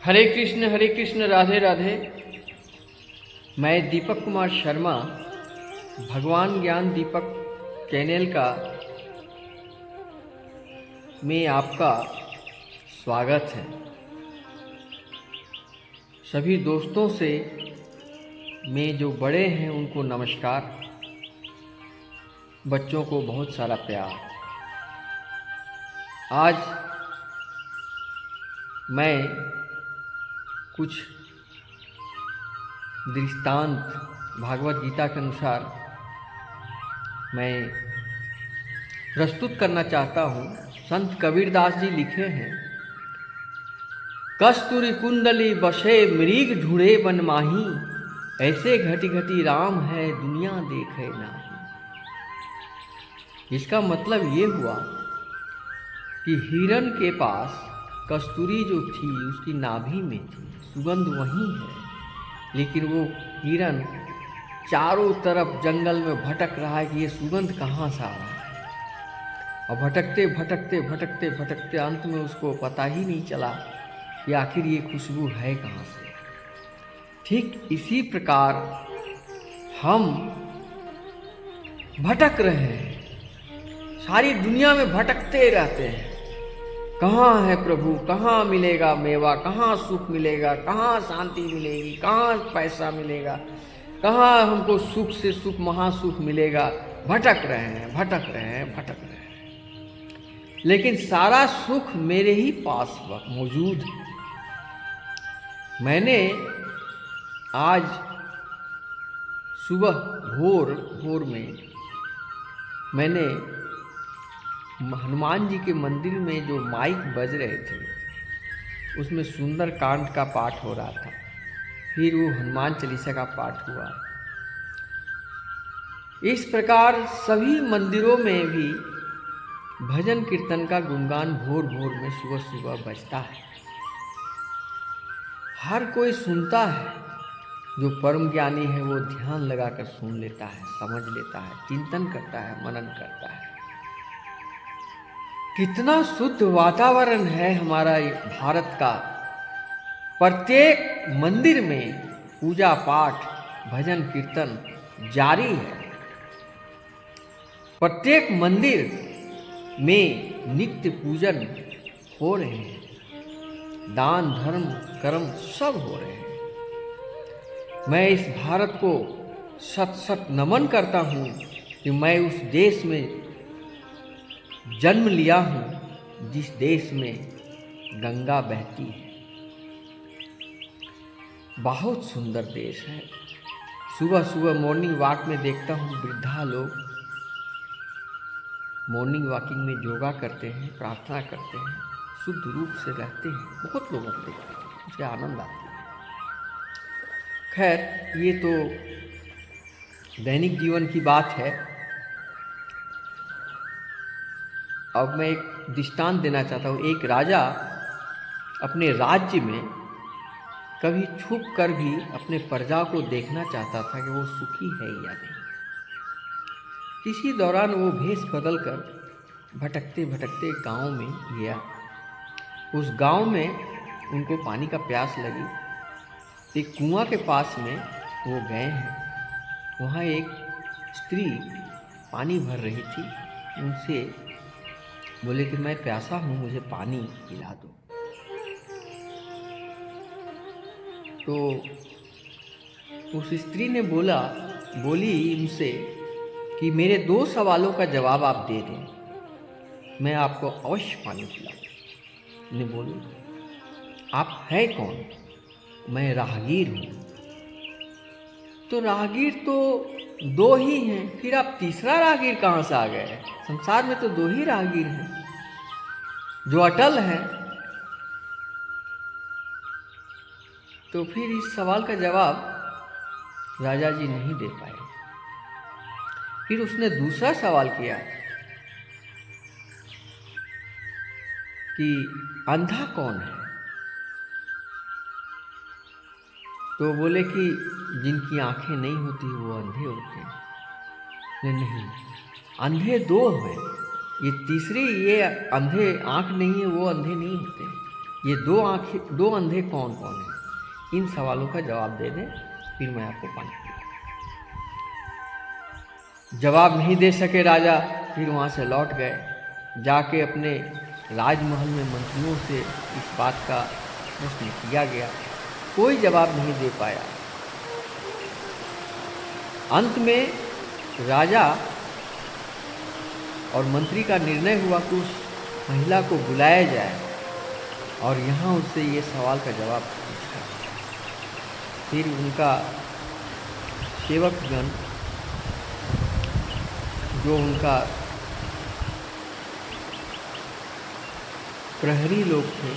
हरे कृष्ण, राधे राधे। मैं दीपक कुमार शर्मा, भगवान ज्ञान दीपक चैनल का में आपका स्वागत है। सभी दोस्तों से में जो बड़े हैं उनको नमस्कार, बच्चों को बहुत सारा प्यार। आज मैं कुछ दृष्टांत भागवत गीता के अनुसार मैं प्रस्तुत करना चाहता हूँ। संत कबीरदास जी लिखे हैं, कस्तूरी कुंडली बसे मृग ढूंढे बन माही, ऐसे घटी घटी राम है दुनिया देखे नाही। इसका मतलब ये हुआ कि हिरण के पास कस्तूरी जो थी उसकी नाभि में थी, सुगंध वहीं है, लेकिन वो हिरण चारों तरफ जंगल में भटक रहा है कि ये सुगंध कहाँ से आ रहा है। और भटकते भटकते भटकते भटकते अंत में उसको पता ही नहीं चला कि आखिर ये खुशबू है कहाँ से। ठीक इसी प्रकार हम भटक रहे हैं, सारी दुनिया में भटकते रहते हैं। कहाँ है प्रभु, कहाँ मिलेगा मेवा, कहाँ सुख मिलेगा, कहाँ शांति मिलेगी, कहाँ पैसा मिलेगा, कहाँ हमको सुख से सुख महासुख मिलेगा। भटक रहे हैं, भटक रहे हैं, भटक रहे हैं, लेकिन सारा सुख मेरे ही पास मौजूद है। मैंने आज सुबह भोर में मैंने हनुमान जी के मंदिर में जो माइक बज रहे थे उसमें सुंदर कांड का पाठ हो रहा था, फिर वो हनुमान चालीसा का पाठ हुआ। इस प्रकार सभी मंदिरों में भी भजन कीर्तन का गुणगान भोर में सुबह सुबह बजता है। हर कोई सुनता है, जो परम ज्ञानी है वो ध्यान लगाकर सुन लेता है, समझ लेता है, चिंतन करता है, मनन करता है। कितना शुद्ध वातावरण है हमारा भारत का। प्रत्येक मंदिर में पूजा पाठ भजन कीर्तन जारी है। प्रत्येक मंदिर में नित्य पूजन हो रहे हैं, दान धर्म कर्म सब हो रहे हैं। मैं इस भारत को सत सत नमन करता हूँ कि मैं उस देश में जन्म लिया हूँ जिस देश में गंगा बहती है। बहुत सुंदर देश है। सुबह सुबह मॉर्निंग वॉक में देखता हूँ वृद्धा लोग मॉर्निंग वॉकिंग में योगा करते हैं, प्रार्थना करते हैं, शुद्ध रूप से रहते हैं। बहुत लोगों को देखते हैं, मुझे आनंद आता है। खैर, ये तो दैनिक जीवन की बात है। अब मैं एक दृष्टांत देना चाहता हूँ। एक राजा अपने राज्य में कभी छुप कर भी अपने प्रजा को देखना चाहता था कि वो सुखी है या नहीं। किसी दौरान वो भेष बदल कर भटकते भटकते गांव में गया। उस गांव में उनको पानी का प्यास लगी। एक कुआं के पास में वो गए हैं। वहाँ एक स्त्री पानी भर रही थी। उनसे बोले कि मैं प्यासा हूँ, मुझे पानी पिला दो। तो उस स्त्री ने बोली उनसे कि मेरे 2 सवालों का जवाब आप दे दें, मैं आपको अवश्य पानी पिलाऊं। ने बोली, आप है कौन? मैं राहगीर हूँ। तो राहगीर तो 2 ही हैं, फिर आप तीसरा राहगीर कहाँ से आ गए? संसार में तो 2 ही राहगीर हैं जो अटल हैं। तो फिर इस सवाल का जवाब राजा जी नहीं दे पाए। फिर उसने दूसरा सवाल किया कि अंधा कौन है? तो बोले कि जिनकी आंखें नहीं होती वो अंधे होते हैं। नहीं, अंधे 2 हैं, ये तीसरी ये अंधे आंख नहीं है वो अंधे नहीं होते। ये दो अंधे कौन कौन हैं? इन सवालों का जवाब दे दें, फिर मैं आपको पानी पिलाऊंगा। जवाब नहीं दे सके राजा, फिर वहाँ से लौट गए। जाके अपने राजमहल में मंत्रियों से इस बात का प्रश्न किया गया, कोई जवाब नहीं दे पाया। अंत में राजा और मंत्री का निर्णय हुआ कि उस महिला को बुलाया जाए और यहाँ उससे ये सवाल का जवाब पूछा। फिर उनका सेवकगण, जो उनका प्रहरी लोग थे,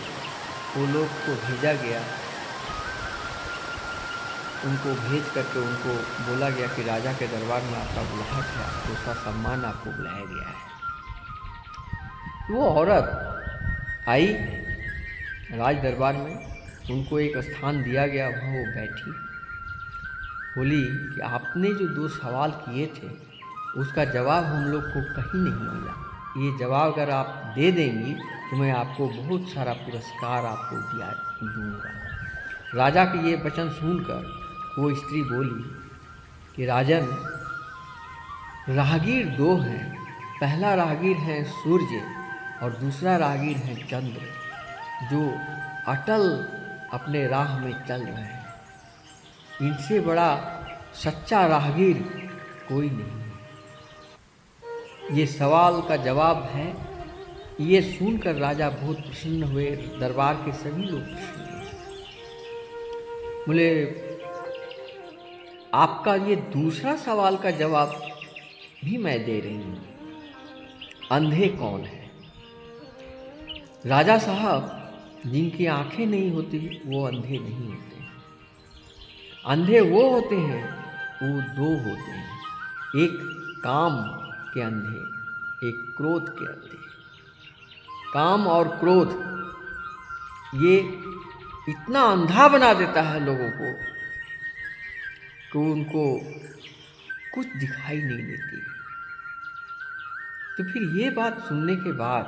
वो लोग को भेजा गया। उनको भेज करके उनको बोला गया कि राजा के दरबार में आपका बुलाहट है, आपको उसका सम्मान आपको बुलाया गया है। वो औरत आई राज दरबार में, उनको एक स्थान दिया गया, वहाँ वो बैठी। बोली कि आपने जो 2 सवाल किए थे उसका जवाब हम लोग को कहीं नहीं मिला। ये जवाब अगर आप दे देंगी तो मैं आपको बहुत सारा पुरस्कार आपको दूंगा। राजा के ये वचन सुनकर वो स्त्री बोली कि राजन, राहगीर 2 हैं। पहला राहगीर है सूर्य और दूसरा राहगीर है चंद्र, जो अटल अपने राह में चल रहे हैं। इनसे बड़ा सच्चा राहगीर कोई नहीं है। ये सवाल का जवाब है। ये सुनकर राजा बहुत प्रसन्न हुए, दरबार के सभी लोग प्रसन्न हुए। बोले आपका ये दूसरा सवाल का जवाब भी मैं दे रही हूँ, अंधे कौन है? राजा साहब, जिनकी आंखें नहीं होती वो अंधे नहीं होते। अंधे वो होते हैं, वो 2 होते हैं, एक काम के अंधे, एक क्रोध के अंधे। काम और क्रोध ये इतना अंधा बना देता है लोगों को कि उनको कुछ दिखाई नहीं देती। तो फिर ये बात सुनने के बाद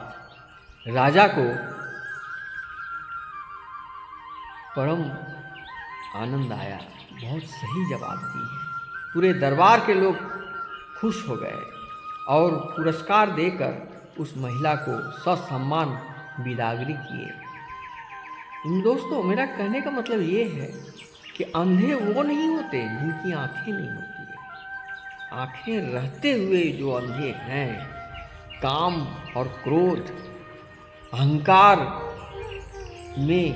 राजा को परम आनंद आया, बहुत सही जवाब दी है। पूरे दरबार के लोग खुश हो गए और पुरस्कार देकर उस महिला को ससम्मान बिदागरी किए। दोस्तों, मेरा कहने का मतलब ये है कि अंधे वो नहीं होते जिनकी आंखें नहीं होती है। आंखें रहते हुए जो अंधे हैं, काम और क्रोध, अहंकार में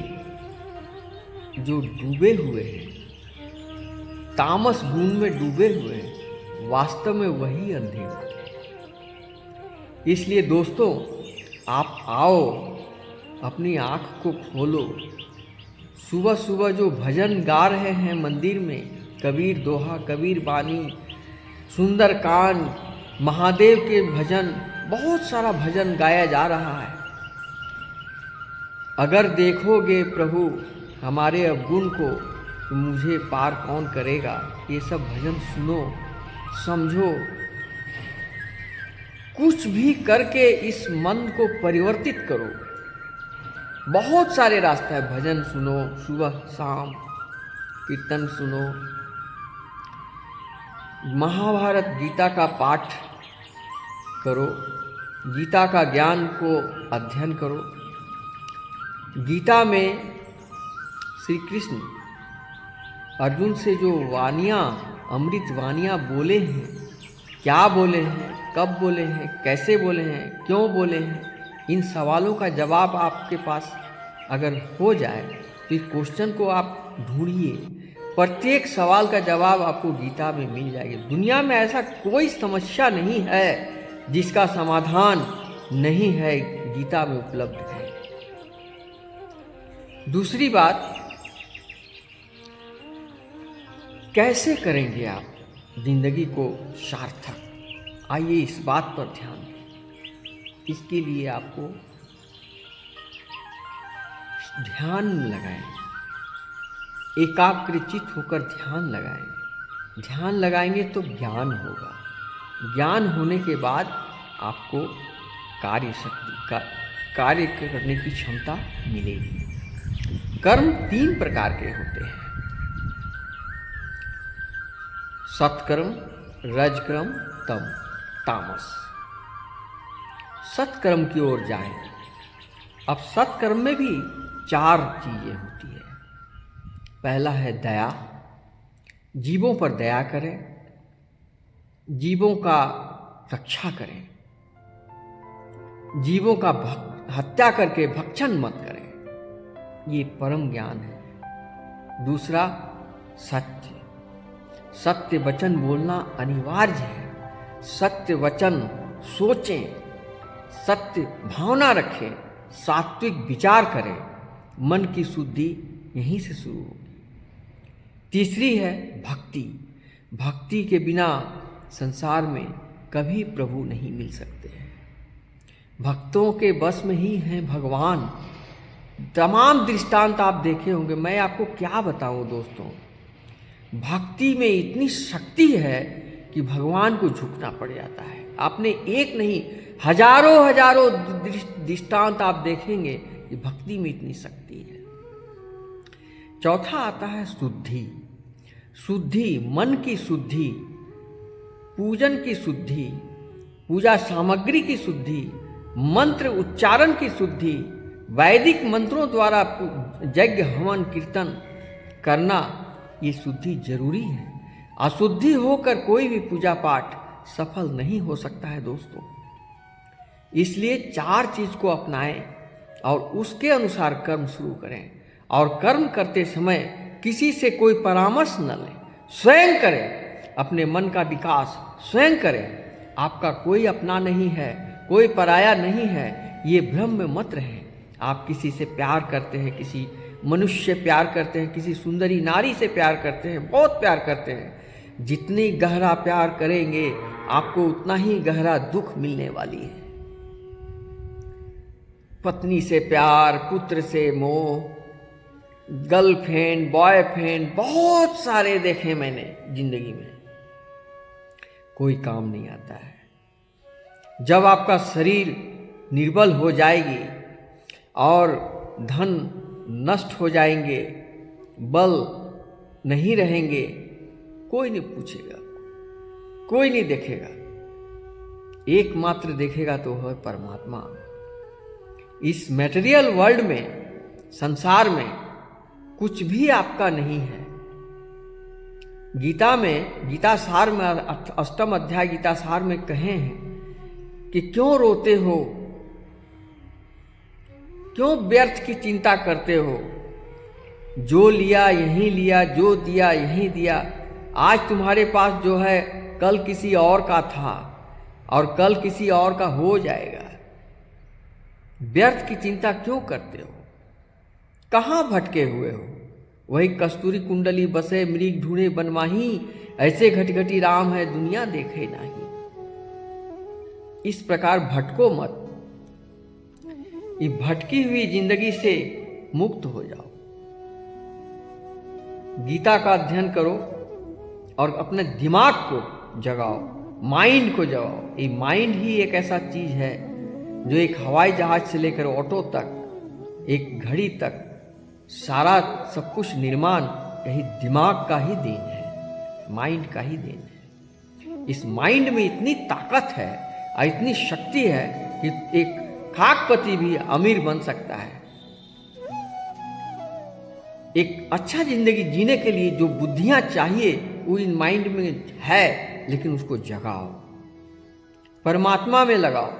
जो डूबे हुए हैं, तामस गुण में डूबे हुए हैं, वास्तव में वही अंधे होते हैं। इसलिए दोस्तों, आप आओ, अपनी आँख को खोलो। सुबह सुबह जो भजन गा रहे हैं मंदिर में, कबीर दोहा, कबीर बानी, सुंदरकांड, महादेव के भजन, बहुत सारा भजन गाया जा रहा है। अगर देखोगे प्रभु हमारे अवगुण को तो मुझे पार कौन करेगा। ये सब भजन सुनो, समझो, कुछ भी करके इस मन को परिवर्तित करो। बहुत सारे रास्ते हैं, भजन सुनो, सुबह शाम कीर्तन सुनो, महाभारत गीता का पाठ करो, गीता का ज्ञान को अध्ययन करो। गीता में श्री कृष्ण अर्जुन से जो वानियाँ, अमृत वानियाँ बोले हैं, क्या बोले हैं, कब बोले हैं, कैसे बोले हैं, क्यों बोले हैं, इन सवालों का जवाब आपके पास अगर हो जाए तो इस क्वेश्चन को आप ढूंढिए। प्रत्येक सवाल का जवाब आपको गीता में मिल जाएगी। दुनिया में ऐसा कोई समस्या नहीं है जिसका समाधान नहीं है, गीता में उपलब्ध है। दूसरी बात, कैसे करेंगे आप जिंदगी को सार्थक? आइए इस बात पर ध्यान दें। इसके लिए आपको ध्यान लगाएं, एकाग्रचित होकर ध्यान लगाएंगे। ध्यान लगाएंगे तो ज्ञान होगा। ज्ञान होने के बाद आपको कार्य करने की क्षमता मिलेगी। कर्म 3 प्रकार के होते हैं, सत्कर्म, रजकर्म, तामस। सत्कर्म की ओर जाएं। अब सत्कर्म में भी 4 चीजें होती है। पहला है दया, जीवों पर दया करें, जीवों का रक्षा करें, जीवों का हत्या करके भक्षण मत करें, ये परम ज्ञान है। दूसरा सत्य, सत्य वचन बोलना अनिवार्य है। सत्य वचन सोचें, सत्य भावना रखें, सात्विक विचार करें, मन की शुद्धि यहीं से शुरू होगी। तीसरी है भक्ति। भक्ति के बिना संसार में कभी प्रभु नहीं मिल सकते हैं। भक्तों के बस में ही हैं भगवान। तमाम दृष्टांत आप देखे होंगे, मैं आपको क्या बताऊं दोस्तों। भक्ति में इतनी शक्ति है कि भगवान को झुकना पड़ जाता है। आपने एक नहीं हजारों दृष्टांत आप देखेंगे कि भक्ति में इतनी शक्ति है। चौथा आता है शुद्धि। शुद्धि, मन की शुद्धि, पूजन की शुद्धि, पूजा सामग्री की शुद्धि, मंत्र उच्चारण की शुद्धि, वैदिक मंत्रों द्वारा यज्ञ हवन कीर्तन करना, ये शुद्धि जरूरी है। अशुद्धि होकर कोई भी पूजा पाठ सफल नहीं हो सकता है दोस्तों। इसलिए 4 चीज को अपनाएं और उसके अनुसार कर्म शुरू करें। और कर्म करते समय किसी से कोई परामर्श न लें, स्वयं करें। अपने मन का विकास स्वयं करें। आपका कोई अपना नहीं है, कोई पराया नहीं है, ये भ्रम में मत रहें। आप किसी से प्यार करते हैं, किसी मनुष्य से प्यार करते हैं, किसी सुंदरी नारी से प्यार करते हैं, बहुत प्यार करते हैं। जितनी गहरा प्यार करेंगे आपको उतना ही गहरा दुख मिलने वाली है। पत्नी से प्यार, पुत्र से मोह, गर्लफ्रेंड, बॉयफ्रेंड, बहुत सारे देखे मैंने जिंदगी में, कोई काम नहीं आता है। जब आपका शरीर निर्बल हो जाएगी और धन नष्ट हो जाएंगे, बल नहीं रहेंगे, कोई नहीं पूछेगा, कोई नहीं देखेगा। एकमात्र देखेगा तो है परमात्मा। इस मटेरियल वर्ल्ड में, संसार में कुछ भी आपका नहीं है। गीता में, गीता सार में, 8वां अध्याय गीता सार में कहे हैं कि क्यों रोते हो, क्यों व्यर्थ की चिंता करते हो। जो लिया यहीं लिया, जो दिया यहीं दिया। आज तुम्हारे पास जो है कल किसी और का था और कल किसी और का हो जाएगा। व्यर्थ की चिंता क्यों करते हो? कहाँ भटके हुए हो? वही कस्तूरी कुंडली बसे मृग ढूंढे बनमाही, ऐसे घटघटी राम है दुनिया देखे नहीं। इस प्रकार भटको मत। ये भटकी हुई जिंदगी से मुक्त हो जाओ। गीता का अध्ययन करो और अपने दिमाग को जगाओ, माइंड को जगाओ। ये माइंड ही एक ऐसा चीज है जो एक हवाई जहाज से लेकर ऑटो तक, एक घड़ी तक, सारा सब कुछ निर्माण यही दिमाग का ही देन है, माइंड का ही देन है। इस माइंड में इतनी ताकत है और इतनी शक्ति है कि एक खाकपति भी अमीर बन सकता है। एक अच्छा जिंदगी जीने के लिए जो बुद्धियां चाहिए वो इन माइंड में है, लेकिन उसको जगाओ, परमात्मा में लगाओ।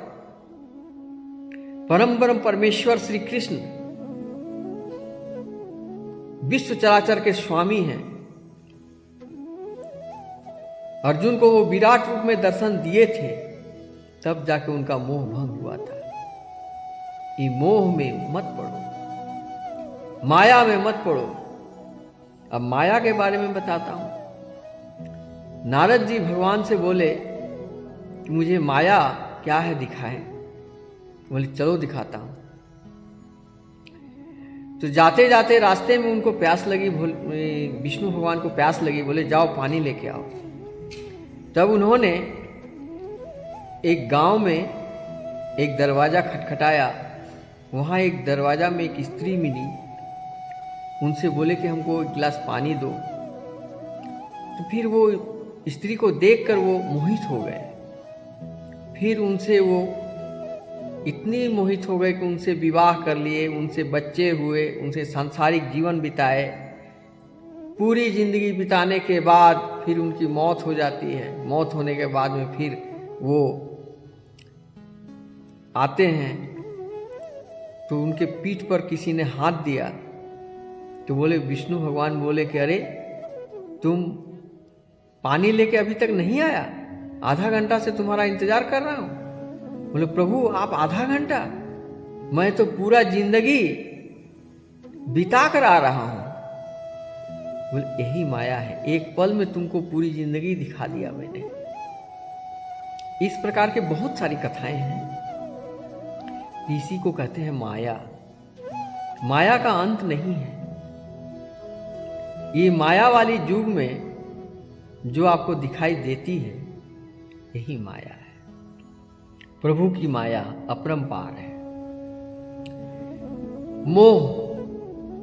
परम परमेश्वर श्री कृष्ण विश्व चराचर के स्वामी हैं। अर्जुन को वो विराट रूप में दर्शन दिए थे, तब जाके उनका मोह भंग हुआ था। ये मोह में मत पड़ो, माया में मत पड़ो। अब माया के बारे में बताता हूं। नारद जी भगवान से बोले कि मुझे माया क्या है दिखाएं। बोले चलो दिखाता हूं। तो जाते जाते रास्ते में उनको प्यास लगी, विष्णु भगवान को प्यास लगी, बोले जाओ पानी लेके आओ। तब उन्होंने एक गांव में एक दरवाजा खटखटाया। वहां एक दरवाजा में एक स्त्री मिली उनसे बोले कि हमको एक गिलास पानी दो। तो फिर वो स्त्री को देखकर वो मोहित हो गए। फिर उनसे वो इतनी मोहित हो गए कि उनसे विवाह कर लिए, उनसे बच्चे हुए, उनसे सांसारिक जीवन बिताए। पूरी जिंदगी बिताने के बाद फिर उनकी मौत हो जाती है। मौत होने के बाद में फिर वो आते हैं तो उनके पीठ पर किसी ने हाथ दिया। तो बोले, विष्णु भगवान बोले कि अरे तुम पानी लेके अभी तक नहीं आया, आधा घंटा से तुम्हारा इंतजार कर रहा हूं। बोले, प्रभु आप आधा घंटा, मैं तो पूरा जिंदगी बिता कर आ रहा हूं। बोले, यही माया है, एक पल में तुमको पूरी जिंदगी दिखा दिया मैंने। इस प्रकार के बहुत सारी कथाएं हैं। इसी को कहते हैं माया। माया का अंत नहीं है। ये माया वाली युग में जो आपको दिखाई देती है, यही माया है। प्रभु की माया अपरंपार है।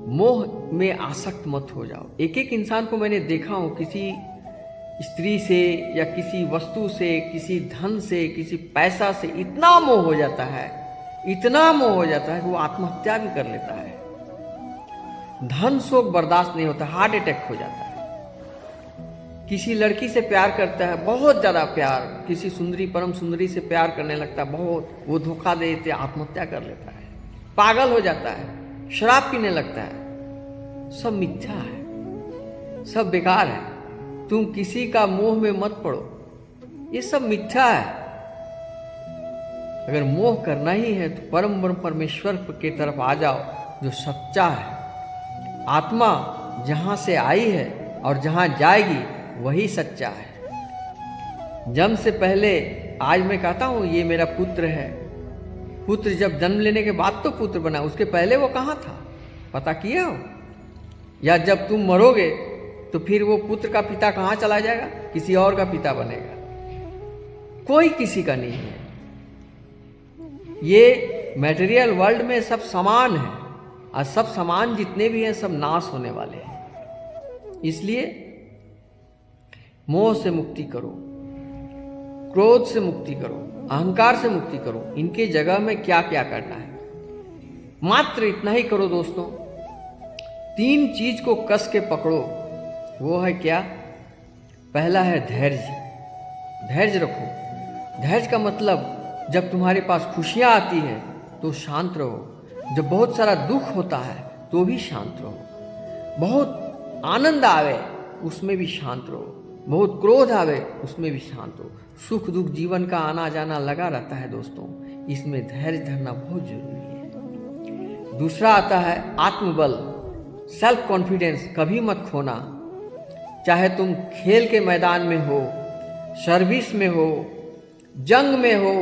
मोह में आसक्त मत हो जाओ। एक एक इंसान को मैंने देखा हूं, किसी स्त्री से या किसी वस्तु से, किसी धन से, किसी पैसा से इतना मोह हो जाता है, इतना मोह हो जाता है कि वो आत्महत्या भी कर लेता है। धन शोक बर्दाश्त नहीं होता, हार्ट अटैक हो जाता है। किसी लड़की से प्यार करता है, बहुत ज़्यादा प्यार, किसी सुंदरी परम सुंदरी से प्यार करने लगता है बहुत, वो धोखा दे देते, आत्महत्या कर लेता है, पागल हो जाता है, शराब पीने लगता है। सब मिथ्या है, सब बेकार है। तुम किसी का मोह में मत पड़ो, ये सब मिथ्या है। अगर मोह करना ही है तो परम ब्रह्म परमेश्वर के तरफ आ जाओ, जो सच्चा है। आत्मा जहां से आई है और जहां जाएगी वही सच्चा है। जन्म से पहले, आज मैं कहता हूं ये मेरा पुत्र है, पुत्र जब जन्म लेने के बाद तो पुत्र बना, उसके पहले वो कहाँ था पता किए हो? या जब तुम मरोगे तो फिर वो पुत्र का पिता कहाँ चला जाएगा? किसी और का पिता बनेगा। कोई किसी का नहीं है। ये मटेरियल वर्ल्ड में सब समान है, और सब समान जितने भी हैं सब नाश होने वाले हैं। इसलिए मोह से मुक्ति करो, क्रोध से मुक्ति करो, अहंकार से मुक्ति करो। इनके जगह में क्या क्या करना है, मात्र इतना ही करो दोस्तों। 3 चीज को कस के पकड़ो। वो है क्या? पहला है धैर्य। धैर्य रखो। धैर्य का मतलब, जब तुम्हारे पास खुशियां आती है तो शांत रहो, जब बहुत सारा दुख होता है तो भी शांत रहो, बहुत आनंद आवे उसमें भी शांत रहो, बहुत क्रोध आवे उसमें भी शांत रहो। सुख दुख जीवन का आना जाना लगा रहता है दोस्तों, इसमें धैर्य धरना बहुत जरूरी है। दूसरा आता है आत्मबल, सेल्फ कॉन्फिडेंस। कभी मत खोना, चाहे तुम खेल के मैदान में हो, सर्विस में हो, जंग में हो,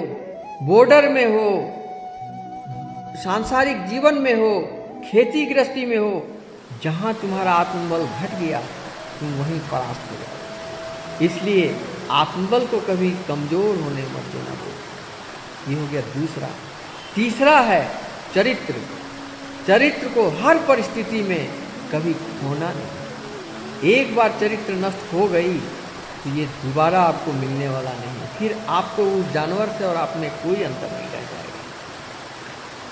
बॉर्डर में हो, सांसारिक जीवन में हो, खेती गृहस्थी में हो, जहां तुम्हारा आत्मबल घट गया तुम वहीं परास्त हो जाओ। इसलिए आत्मबल को कभी कमजोर होने मत देना। ये हो गया दूसरा। तीसरा है चरित्र। चरित्र को हर परिस्थिति में कभी खोना नहीं। एक बार चरित्र नष्ट हो गई तो ये दोबारा आपको मिलने वाला नहीं। फिर आपको उस जानवर से और आप में कोई अंतर नहीं रह जाएगा,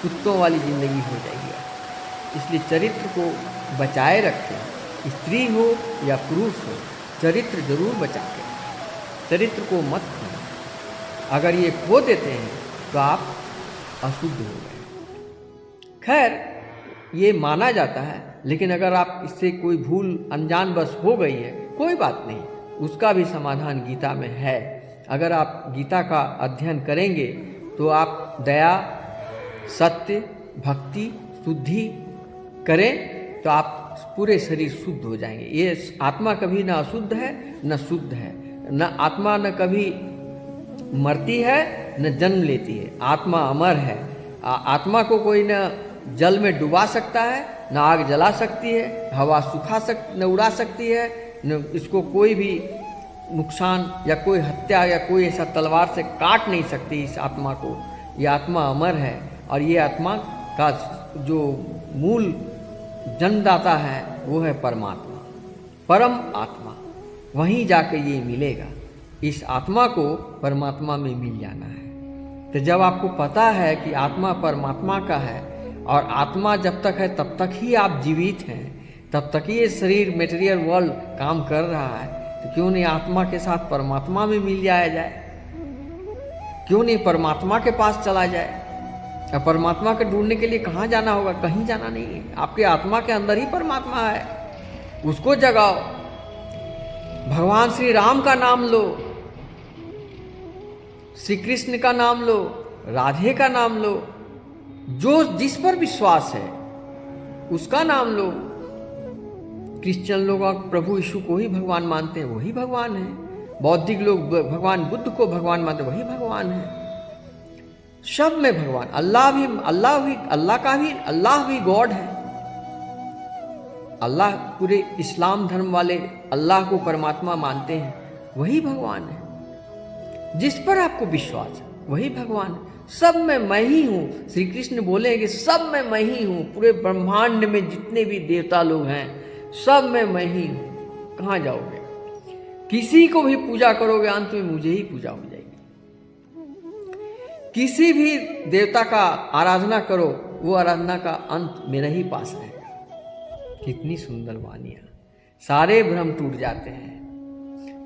कुत्तों वाली जिंदगी हो जाएगी। इसलिए चरित्र को बचाए रखें। स्त्री हो या पुरुष हो, चरित्र जरूर बचा के, चरित्र को मत खोना। अगर ये खो देते हैं तो आप अशुद्ध हो गए। खैर ये माना जाता है, लेकिन अगर आप इससे कोई भूल अनजान बस हो गई है, कोई बात नहीं, उसका भी समाधान गीता में है। अगर आप गीता का अध्ययन करेंगे तो आप दया, सत्य, भक्ति, शुद्धि करें तो आप पूरे शरीर शुद्ध हो जाएंगे। ये आत्मा कभी न अशुद्ध है न शुद्ध है, न आत्मा न कभी मरती है न जन्म लेती है। आत्मा अमर है। आत्मा को कोई न जल में डुबा सकता है, न आग जला सकती है, हवा सुखा न उड़ा सकती है, न इसको कोई भी नुकसान या कोई हत्या या कोई ऐसा तलवार से काट नहीं सकती इस आत्मा को। ये आत्मा अमर है और ये आत्मा का जो मूल जन्मदाता है वो है परमात्मा, परम आत्मा। वहीं जाकर ये मिलेगा। इस आत्मा को परमात्मा में मिल जाना है। तो जब आपको पता है कि आत्मा परमात्मा का है और आत्मा जब तक है तब तक ही आप जीवित हैं, तब तक ये शरीर मेटेरियल वर्ल्ड काम कर रहा है, तो क्यों नहीं आत्मा के साथ परमात्मा में मिल जाया जाए? क्यों नहीं परमात्मा के पास चला जाए? अब परमात्मा के ढूंढने के लिए कहाँ जाना होगा? कहीं जाना नहीं है, आपके आत्मा के अंदर ही परमात्मा है, उसको जगाओ। भगवान श्री राम का नाम लो, श्री कृष्ण का नाम लो, राधे का नाम लो, जो जिस पर विश्वास है उसका नाम लो। क्रिश्चियन लोग प्रभु यीशु को ही भगवान मानते हैं, वही भगवान है। बौद्धिक लोग भगवान बुद्ध को भगवान मानते हैं, वही भगवान है। सब में भगवान, अल्लाह भी गॉड है। अल्लाह, पूरे इस्लाम धर्म वाले अल्लाह को परमात्मा मानते हैं, वही भगवान है। जिस पर आपको विश्वास है वही भगवान है। सब में मैं ही हूँ। श्री कृष्ण बोले हैं कि सब में मैं ही हूँ। पूरे ब्रह्मांड में जितने भी देवता लोग हैं सब में मैं ही हूँ। कहाँ जाओगे? किसी को भी पूजा करोगे अंत में मुझे ही पूजा हो जाएगी। किसी भी देवता का आराधना करो, वो आराधना का अंत मेरे ही पास रहेगा। कितनी सुंदर वानियाँ। सारे भ्रम टूट जाते हैं।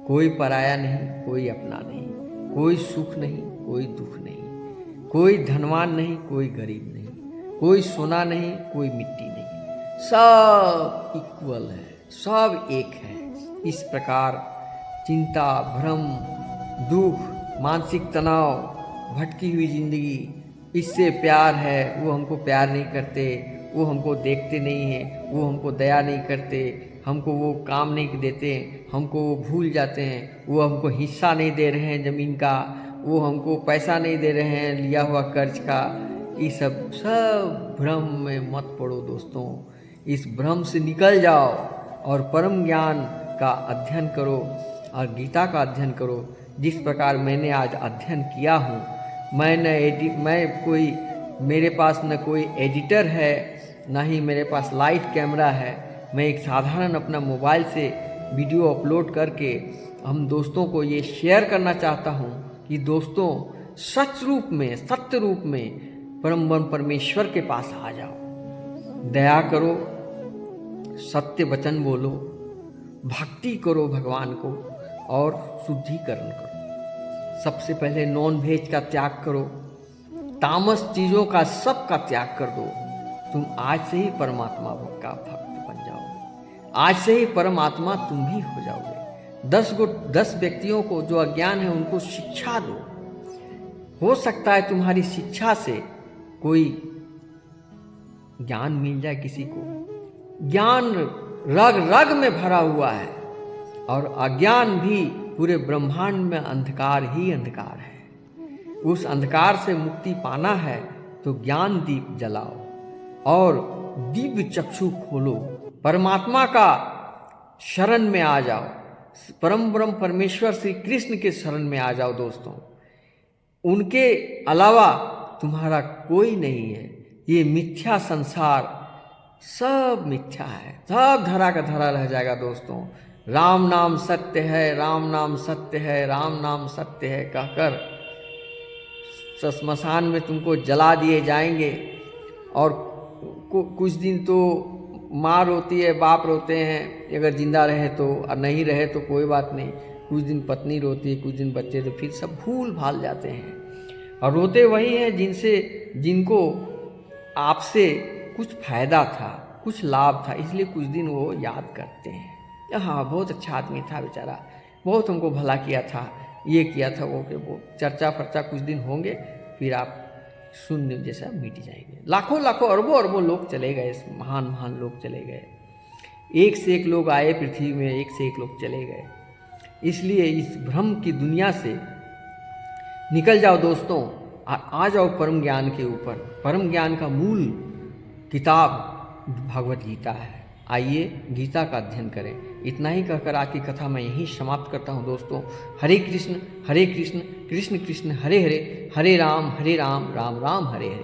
कोई पराया नहीं, कोई अपना नहीं, कोई सुख नहीं, कोई दुख नहीं, कोई धनवान नहीं, कोई गरीब नहीं, कोई सोना नहीं, कोई मिट्टी नहीं, सब इक्वल है, सब एक है। इस प्रकार चिंता, भ्रम, दुख, मानसिक तनाव, भटकी हुई जिंदगी, इससे प्यार है, वो हमको प्यार नहीं करते, वो हमको देखते नहीं हैं, वो हमको दया नहीं करते, हमको वो काम नहीं देते, हमको वो भूल जाते हैं, वो हमको हिस्सा नहीं दे रहे हैं ज़मीन का, वो हमको पैसा नहीं दे रहे हैं लिया हुआ कर्ज का। ये सब भ्रम में मत पड़ो दोस्तों। इस भ्रम से निकल जाओ और परम ज्ञान का अध्ययन करो और गीता का अध्ययन करो। जिस प्रकार मैंने आज अध्ययन किया हूँ, मेरे पास न कोई एडिटर है, ना ही मेरे पास लाइट कैमरा है। मैं एक साधारण अपना मोबाइल से वीडियो अपलोड करके हम दोस्तों को ये शेयर करना चाहता हूँ कि दोस्तों सच रूप में, सत्य रूप में परम परमेश्वर के पास आ जाओ। दया करो, सत्य वचन बोलो, भक्ति करो भगवान को और शुद्धिकरण करो। सबसे पहले नॉन वेज का त्याग करो, तामस चीज़ों का सब का त्याग कर दो। तुम आज से ही परमात्मा का भक्त बन जाओगे। आज से ही परमात्मा तुम भी हो जाओगे। 10 व्यक्तियों को जो अज्ञान है उनको शिक्षा दो। हो सकता है तुम्हारी शिक्षा से कोई ज्ञान मिल जाए किसी को। ज्ञान रग रग में भरा हुआ है और अज्ञान भी पूरे ब्रह्मांड में अंधकार ही अंधकार है। उस अंधकार से मुक्ति पाना है तो ज्ञान दीप जलाओ और दिव्य चक्षु खोलो। परमात्मा का शरण में आ जाओ, परम ब्रह्म परमेश्वर श्री कृष्ण के शरण में आ जाओ दोस्तों। उनके अलावा तुम्हारा कोई नहीं है। ये मिथ्या संसार सब मिथ्या है, सब धरा का धरा रह जाएगा दोस्तों। राम नाम सत्य है, राम नाम सत्य है, राम नाम सत्य है कहकर श्मशान में तुमको जला दिए जाएंगे। और कुछ दिन तो माँ रोती है, बाप रोते हैं अगर जिंदा रहे तो, और नहीं रहे तो कोई बात नहीं। कुछ दिन पत्नी रोती है, कुछ दिन बच्चे, तो फिर सब भूल भाल जाते हैं। और रोते वही हैं जिनको आपसे कुछ फायदा था, कुछ लाभ था, इसलिए कुछ दिन वो याद करते हैं। हाँ, बहुत अच्छा आदमी था बेचारा, बहुत हमको भला किया था, ये किया था, वो चर्चा फर्चा कुछ दिन होंगे, फिर आप शून्य जैसा मिट जाएंगे। लाखों लाखों अरबों अरबों लोग चले गए, महान महान लोग चले गए, एक से एक लोग आए पृथ्वी में, एक से एक लोग चले गए। इसलिए इस भ्रम की दुनिया से निकल जाओ दोस्तों, आ जाओ परम ज्ञान के ऊपर। परम ज्ञान का मूल किताब भगवत गीता है। आइए गीता का अध्ययन करें। इतना ही कहकर आज की कथा मैं यहीं समाप्त करता हूँ दोस्तों। हरे कृष्ण कृष्ण कृष्ण हरे हरे, हरे राम राम राम हरे हरे।